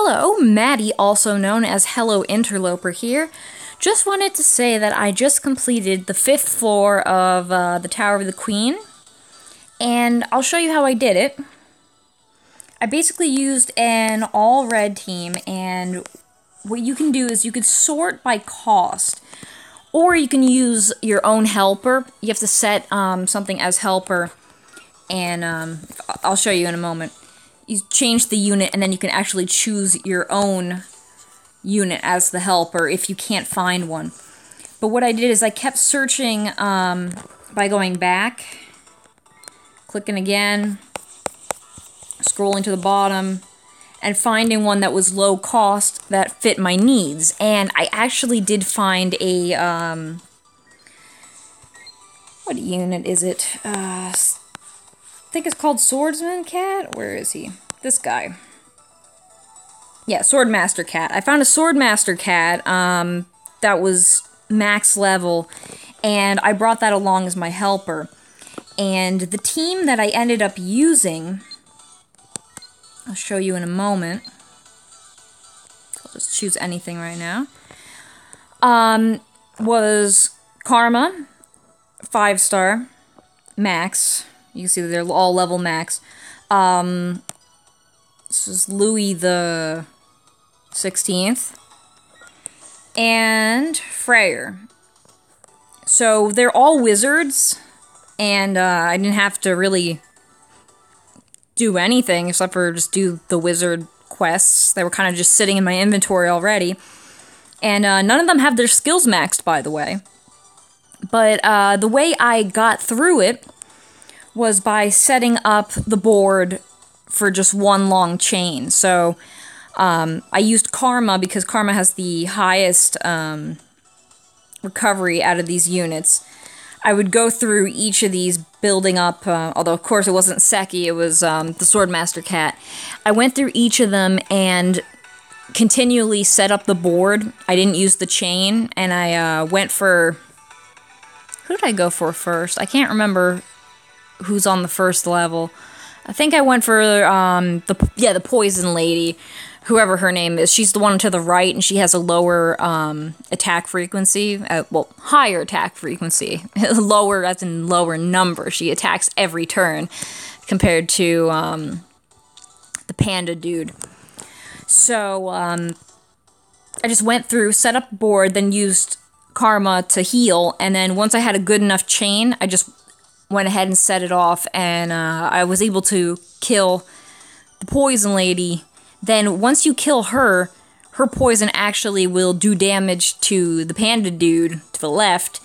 Hello, Maddie, also known as Hello Interloper here. Just wanted to say that I just completed the 5th floor of the Tower of the Queen, and I'll show you how I did it. I basically used an all-red team, and what you can do is you could sort by cost, or you can use your own helper. You have to set something as helper, and I'll show you in a moment. You change the unit, and then you can actually choose your own unit as the helper if you can't find one. But what I did is I kept searching by going back, clicking again, scrolling to the bottom, and finding one that was low cost that fit my needs. And I actually did find a, what unit is it? I think it's called Swordsman Cat? Where is he? This guy. Yeah, Swordmaster Cat. I found a Swordmaster Cat that was max level, and I brought that along as my helper. And the team that I ended up using, I'll show you in a moment. I'll just choose anything right now. Was Karma, 5-star, max. You can see that they're all level max. This is Louis the 16th. And Freyr. So they're all wizards, and I didn't have to really do anything except for just do the wizard quests. They were kind of just sitting in my inventory already. And none of them have their skills maxed, by the way. But the way I got through it was by setting up the board for just one long chain. So I used Karma because Karma has the highest recovery out of these units. I would go through each of these building up, although of course it wasn't Seki, it was the Swordmaster Cat. I went through each of them and continually set up the board. I didn't use the chain, and I went for... Who did I go for first? I can't remember who's on the first level. I think I went for the Poison Lady, whoever her name is. She's the one to the right, and she has a lower attack frequency. Well, higher attack frequency. Lower as in lower number. She attacks every turn compared to the Panda dude. So I just went through, set up a board, then used Karma to heal, and then once I had a good enough chain, I just went ahead and set it off, and I was able to kill the Poison Lady. Then once you kill her, her poison actually will do damage to the Panda dude to the left,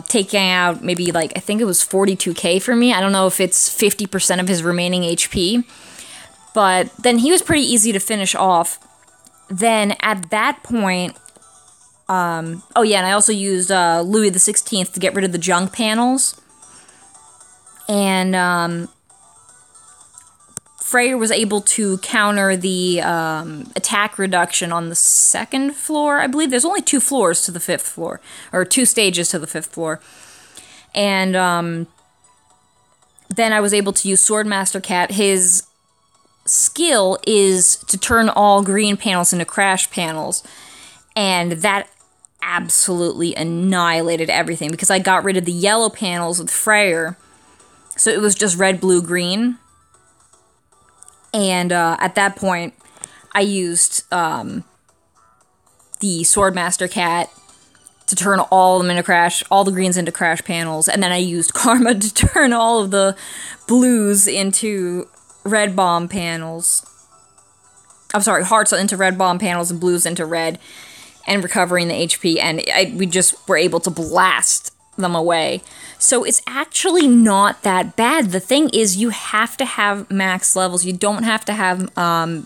taking out maybe like, I think it was 42k for me. I don't know if it's 50% of his remaining HP, but then he was pretty easy to finish off. Then at that point, oh yeah, and I also used Louis the 16th to get rid of the junk panels. And Freyr was able to counter the attack reduction on the 2nd floor. I believe there's only 2 floors to the 5th floor, or 2 stages to the 5th floor. And then I was able to use Swordmaster Cat. His skill is to turn all green panels into crash panels, and that absolutely annihilated everything because I got rid of the yellow panels with Freyr. So it was just red, blue, green. And at that point, I used the Swordmaster Cat to turn all of them into all the greens into crash panels. And then I used Karma to turn all of the blues into red bomb panels. I'm sorry, hearts into red bomb panels and blues into red. And recovering the HP. And we just were able to blast them away. So it's actually not that bad. The thing is, you have to have max levels. You don't have to have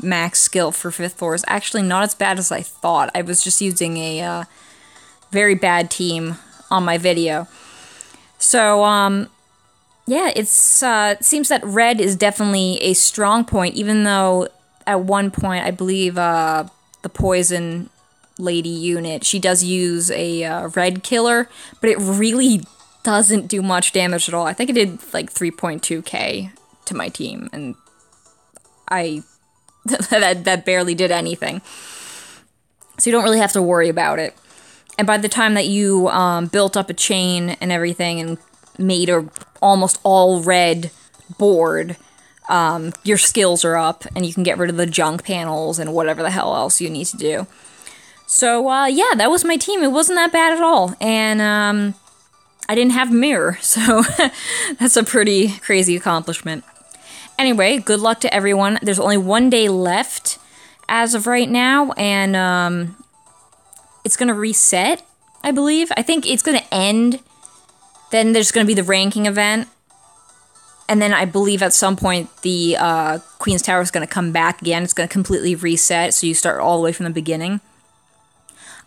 max skill for 5th floor. It's actually not as bad as I thought. I was just using a very bad team on my video. So, yeah, it seems that red is definitely a strong point, even though at one point, I believe the Poison Lady unit, she does use a red killer, but it really doesn't do much damage at all. I think it did like 3.2k to my team, and I that barely did anything. So you don't really have to worry about it. And by the time that you built up a chain and everything and made a almost all red board, your skills are up and you can get rid of the junk panels and whatever the hell else you need to do. So yeah, that was my team. It wasn't that bad at all. And I didn't have a mirror, so that's a pretty crazy accomplishment. Anyway, good luck to everyone. There's only 1 day left as of right now, and it's going to reset, I believe. I think it's going to end. Then there's going to be the ranking event. And then I believe at some point the Queen's Tower is going to come back again. It's going to completely reset, so you start all the way from the beginning.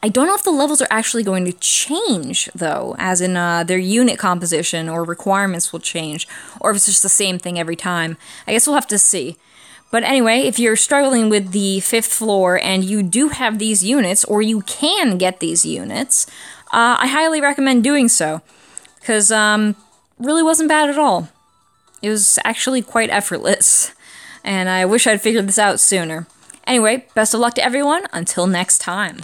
I don't know if the levels are actually going to change, though, as in their unit composition or requirements will change, or if it's just the same thing every time. I guess we'll have to see. But anyway, if you're struggling with the 5th floor and you do have these units, or you can get these units, I highly recommend doing so, because really wasn't bad at all. It was actually quite effortless, and I wish I'd figured this out sooner. Anyway, best of luck to everyone, until next time.